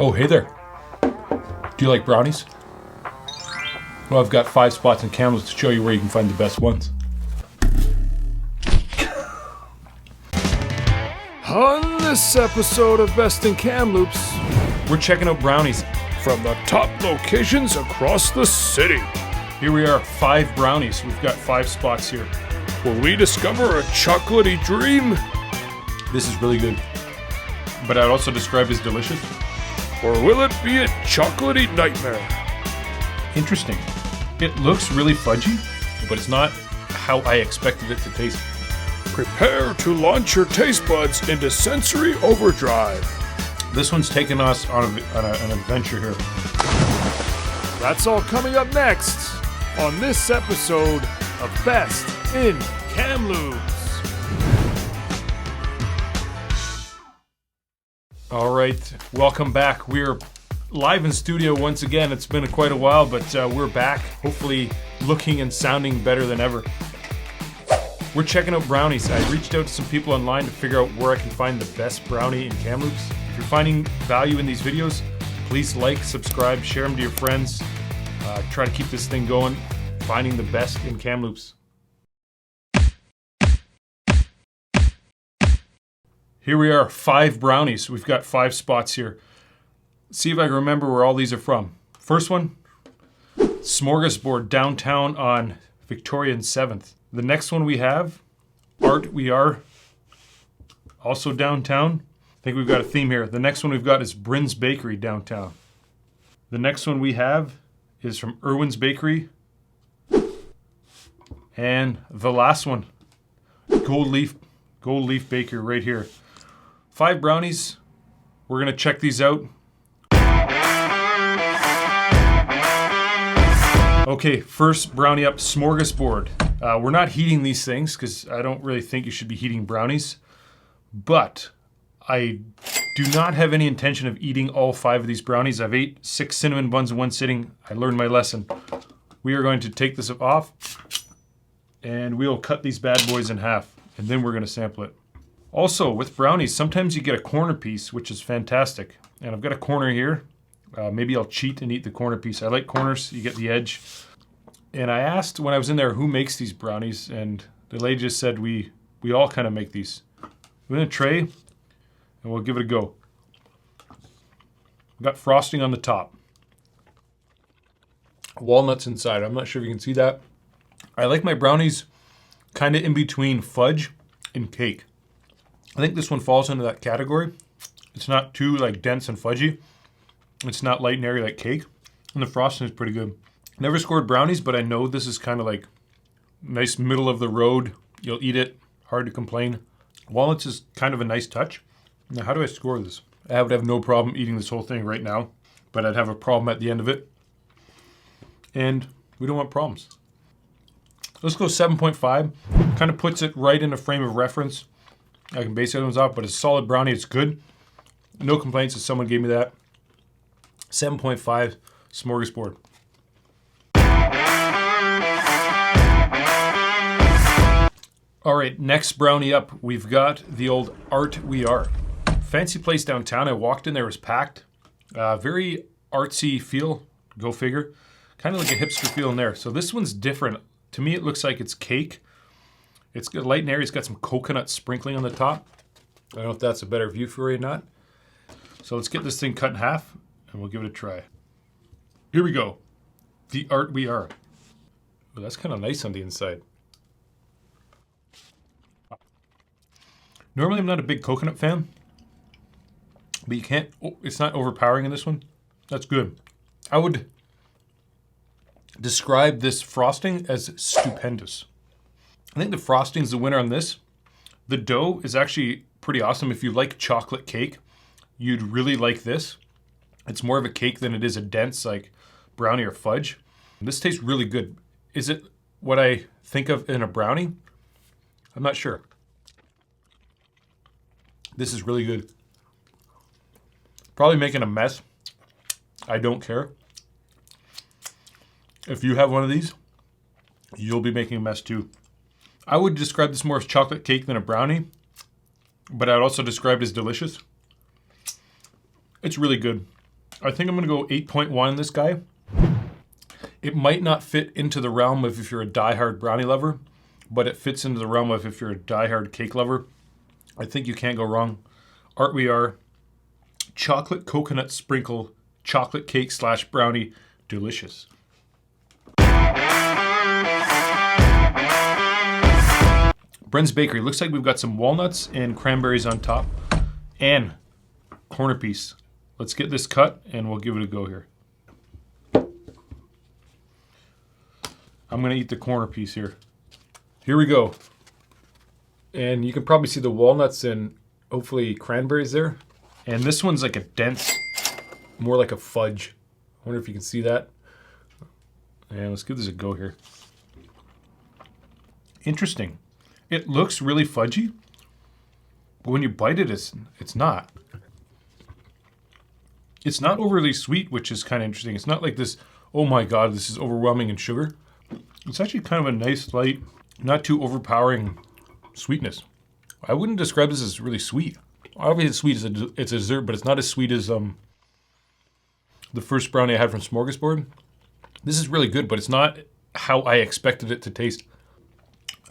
Oh, hey there. Do you like brownies? Well, I've got 5 spots in Kamloops to show you where you can find the best ones. On this episode of Best in Kamloops, We're checking out brownies. from the top locations across the city, Here we are, 5 brownies. We've got 5 spots here. will we discover a chocolatey dream, This is really good. But I'd also describe as delicious. or will it be a chocolatey nightmare? Interesting. It looks really fudgy, but it's not how I expected it to taste. Prepare to launch your taste buds into sensory overdrive. This one's taken us on an adventure here. That's all coming up next on this episode of Best in Kamloops. All right, welcome back. We're live in studio once again. It's been quite a while, but we're back, hopefully looking and sounding better than ever. We're checking out brownies. I reached out to some people online to figure out where I can find the best brownie in Kamloops. If you're finding value in these videos, please like, subscribe, share them to your friends. Try to keep this thing going, finding the best in Kamloops. Here we are, 5 brownies. We've got 5 spots here. See if I can remember where all these are from. First one, Smorgasbord downtown on Victoria and 7th. The next one we have, Art We Are, also downtown. I think we've got a theme here. The next one we've got is Brynn's Bakery downtown. The next one we have is from Erwin's Bakery. And the last one, Gold Leaf Bakery right here. 5 brownies. We're gonna check these out. Okay, first brownie up, Smorgasbord. We're not heating these things because I don't really think you should be heating brownies. But I do not have any intention of eating all 5 of these brownies. I've ate 6 cinnamon buns in one sitting. I learned my lesson. We are going to take this off and we'll cut these bad boys in half and then we're going to sample it. Also, with brownies, sometimes you get a corner piece, which is fantastic. And I've got a corner here. Maybe I'll cheat and eat the corner piece. I like corners, you get the edge. And I asked when I was in there who makes these brownies, and the lady just said we all kind of make these. We're in a tray, and we'll give it a go. We've got frosting on the top. Walnuts inside. I'm not sure if you can see that. I like my brownies kind of in between fudge and cake. I think this one falls into that category. It's not too like dense and fudgy. It's not light and airy like cake. And the frosting is pretty good. Never scored brownies, but I know this is kind of like nice middle of the road. You'll eat it, hard to complain. Walnuts is kind of a nice touch. Now, how do I score this? I would have no problem eating this whole thing right now, but I'd have a problem at the end of it. And we don't want problems. Let's go 7.5. Kind of puts it right in a frame of reference. I can base items off, but it's a solid brownie. It's good. No complaints if someone gave me that. 7.5 Smorgasbord. All right, next brownie up, we've got the old Art We Are. Fancy place downtown. I walked in there, it was packed. Very artsy feel, go figure. Kind of like a hipster feel in there. So this one's different. To me, it looks like it's cake. It's got light and airy. It's got some coconut sprinkling on the top. I don't know if that's a better view for you or not. So let's get this thing cut in half and we'll give it a try. Here we go. The Art We Are. Oh, that's kind of nice on the inside. Normally I'm not a big coconut fan, but you can't, it's not overpowering in this one. That's good. I would describe this frosting as stupendous. I think the frosting's the winner on this. The dough is actually pretty awesome. If you like chocolate cake, you'd really like this. It's more of a cake than it is a dense like brownie or fudge. This tastes really good. Is it what I think of in a brownie? I'm not sure. This is really good. Probably making a mess. I don't care. If you have one of these, you'll be making a mess too. I would describe this more as chocolate cake than a brownie, but I'd also describe it as delicious. It's really good. I think I'm going to go 8.1 on this guy. It might not fit into the realm of if you're a diehard brownie lover, but it fits into the realm of if you're a diehard cake lover. I think you can't go wrong. Art We Are, chocolate coconut sprinkle, chocolate cake / brownie, delicious. Brynn's Bakery. Looks like we've got some walnuts and cranberries on top and corner piece. Let's get this cut and we'll give it a go here. I'm going to eat the corner piece here. Here we go. And you can probably see the walnuts and hopefully cranberries there. And this one's like a dense, more like a fudge. I wonder if you can see that. And let's give this a go here. Interesting. It looks really fudgy, but when you bite it, it's not. It's not overly sweet, which is kind of interesting. It's not like this, oh my God, this is overwhelming in sugar. It's actually kind of a nice, light, not too overpowering sweetness. I wouldn't describe this as really sweet. Obviously, it's sweet, it's a dessert, but it's not as sweet as the first brownie I had from Smorgasbord. This is really good, but it's not how I expected it to taste.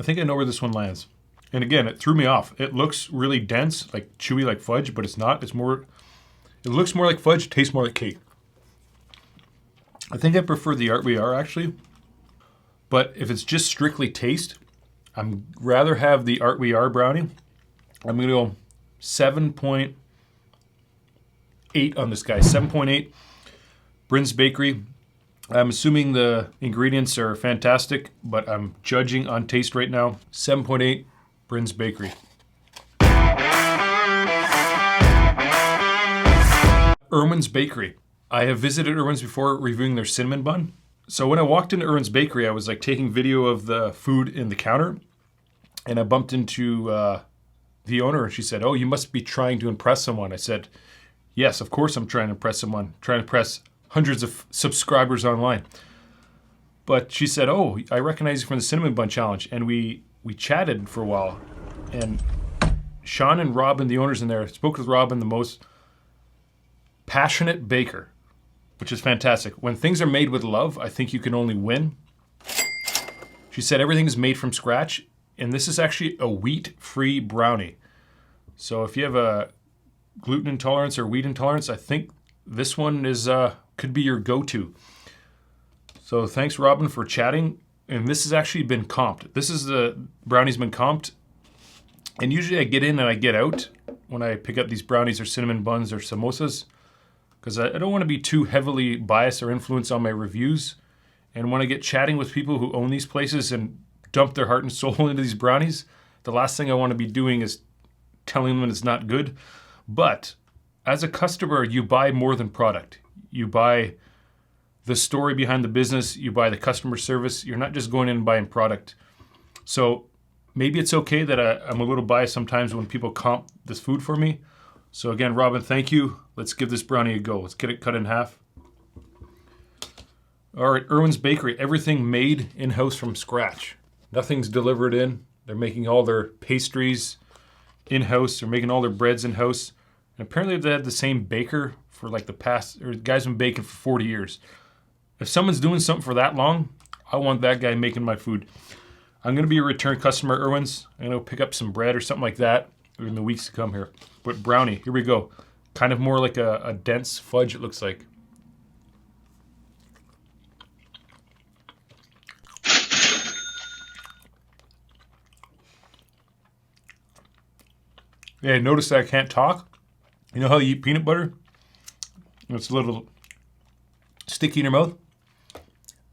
I think I know where this one lands. And again, it threw me off. It looks really dense, like chewy, like fudge, but it's not. It looks more like fudge, tastes more like cake. I think I prefer the Art We Are, actually. But if it's just strictly taste, I'd rather have the Art We Are brownie. I'm going to go 7.8 on this guy. 7.8. Brynn's Bakery. I'm assuming the ingredients are fantastic, but I'm judging on taste right now. 7.8, Brynn's Bakery. Erwin's Bakery. I have visited Erwin's before reviewing their cinnamon bun. So when I walked into Erwin's Bakery, I was like taking video of the food in the counter, and I bumped into the owner, and she said, "Oh, you must be trying to impress someone." I said, "Yes, of course I'm trying to impress someone. Trying to impress hundreds of subscribers online." But she said, "Oh, I recognize you from the Cinnamon Bun Challenge." And we chatted for a while. And Sean and Robin, the owners in there, spoke with Robin, the most passionate baker, which is fantastic. When things are made with love, I think you can only win. She said everything is made from scratch, and this is actually a wheat-free brownie. So if you have a gluten intolerance or wheat intolerance, I think this one is could be your go-to. So thanks, Robin, for chatting. And this has actually been comped. This is the brownie's been comped. And usually I get in and I get out when I pick up these brownies or cinnamon buns or samosas, because I don't want to be too heavily biased or influenced on my reviews. And when I get chatting with people who own these places and dump their heart and soul into these brownies, the last thing I want to be doing is telling them it's not good. But as a customer, you buy more than product. You buy the story behind the business. You buy the customer service. You're not just going in and buying product. So maybe it's okay that I'm a little biased sometimes when people comp this food for me. So again, Robin, thank you. Let's give this brownie a go. Let's get it cut in half. All right, Erwin's Bakery. Everything made in-house from scratch. Nothing's delivered in. They're making all their pastries in-house. They're making all their breads in-house. And apparently they had the same baker for like the past, or the guy's been baking for 40 years. If someone's doing something for that long, I want that guy making my food. I'm going to be a return customer at Erwin's. I'm going to pick up some bread or something like that in the weeks to come here. But brownie, here we go. Kind of more like a dense fudge, it looks like. Yeah, notice that I can't talk. You know how you eat peanut butter? It's a little sticky in your mouth.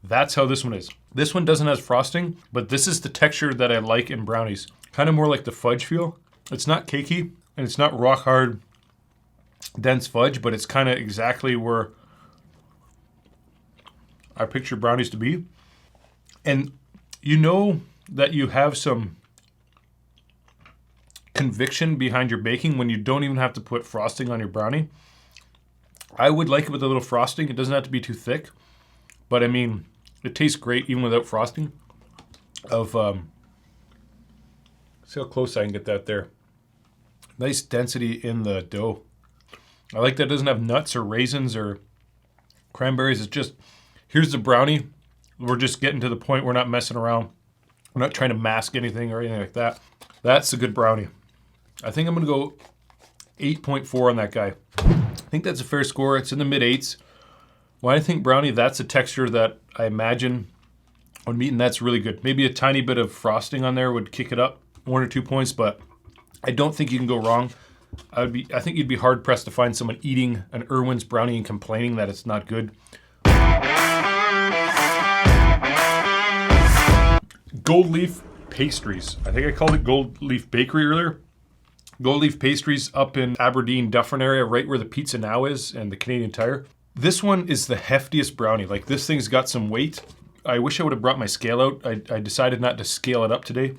That's how this one is. This one doesn't have frosting, but this is the texture that I like in brownies. Kind of more like the fudge feel. It's not cakey, and it's not rock hard, dense fudge, but it's kind of exactly where I picture brownies to be. And you know that you have some conviction behind your baking when you don't even have to put frosting on your brownie. I would like it with a little frosting. It doesn't have to be too thick, but I mean, it tastes great even without frosting. See how close I can get that there. Nice density in the dough. I like that it doesn't have nuts or raisins or cranberries. It's just, here's the brownie. We're just getting to the point. We're not messing around. We're not trying to mask anything or anything like that. That's a good brownie. I think I'm going to go 8.4 on that guy. I think that's a fair score. It's in the mid 8s. When I think brownie, that's a texture that I imagine on meat, and that's really good. Maybe a tiny bit of frosting on there would kick it up 1 or 2 points, but I don't think you can go wrong. I think you'd be hard pressed to find someone eating an Erwin's brownie and complaining that it's not good. Gold Leaf Pastries. I think I called it Gold Leaf Bakery earlier. Gold Leaf Pastries up in Aberdeen, Dufferin area, right where the Pizza Now is and the Canadian Tire. This one is the heftiest brownie. Like, this thing's got some weight. I wish I would have brought my scale out. I decided not to scale it up today.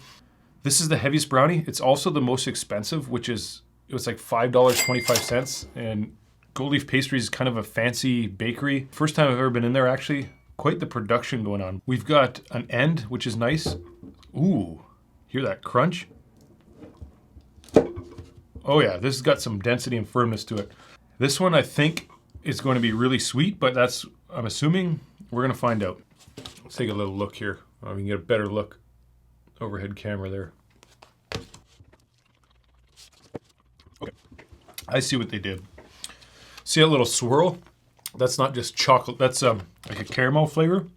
This is the heaviest brownie. It's also the most expensive, which is, it was like $5.25. And Gold Leaf Pastries is kind of a fancy bakery. First time I've ever been in there, actually. Quite the production going on. We've got an end, which is nice. Ooh, hear that crunch? Oh yeah, this has got some density and firmness to it. This one I think is going to be really sweet, but that's, I'm assuming, we're going to find out. Let's take a little look here. We can get a better look. Overhead camera there. Okay, I see what they did. See that little swirl? That's not just chocolate, that's like a caramel flavor.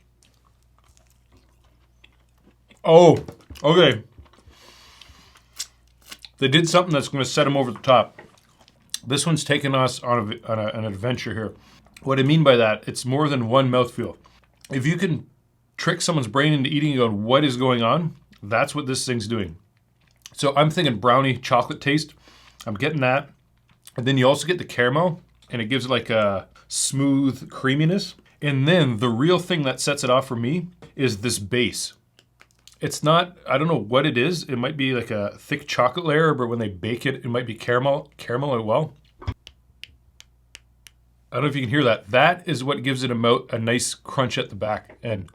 Oh, okay. They did something that's going to set them over the top. This one's taken us on an adventure here. What I mean by that, it's more than one mouthfeel. If you can trick someone's brain into eating and going, what is going on? That's what this thing's doing. So I'm thinking brownie chocolate taste. I'm getting that. And then you also get the caramel, and it gives it like a smooth creaminess. And then the real thing that sets it off for me is this base. It's not, I don't know what it is. It might be like a thick chocolate layer, but when they bake it, it might be caramel as well. I don't know if you can hear that. That is what gives it a nice crunch at the back end.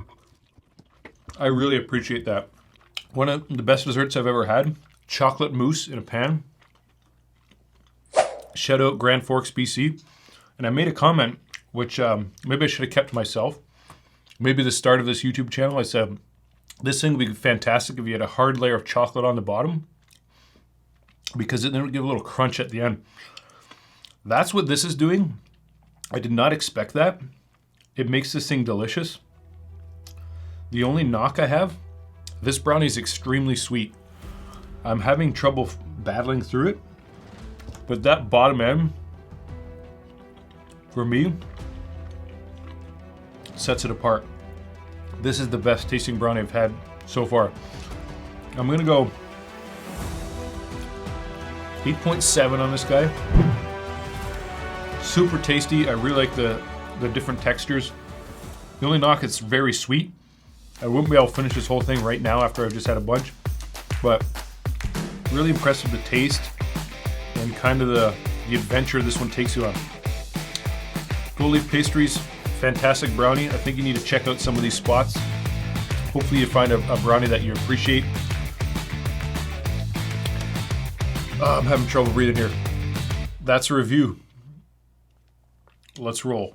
I really appreciate that. One of the best desserts I've ever had. Chocolate mousse in a pan. Shout out Grand Forks, BC. And I made a comment, which maybe I should have kept to myself. Maybe the start of this YouTube channel, I said, this thing would be fantastic if you had a hard layer of chocolate on the bottom, because then it would give a little crunch at the end. That's what this is doing. I did not expect that. It makes this thing delicious. The only knock I have, this brownie is extremely sweet. I'm having trouble battling through it, but that bottom end, for me, sets it apart. This is the best tasting brownie I've had so far. I'm gonna go 8.7 on this guy. Super tasty. I really like the different textures. The only knock, it's very sweet. I wouldn't be able to finish this whole thing right now after I've just had a bunch, but really impressed with the taste and kind of the adventure this one takes you on. Gold Leaf Pastries, fantastic brownie. I think you need to check out some of these spots. Hopefully you find a brownie that you appreciate. I'm having trouble breathing here. That's a review. Let's roll.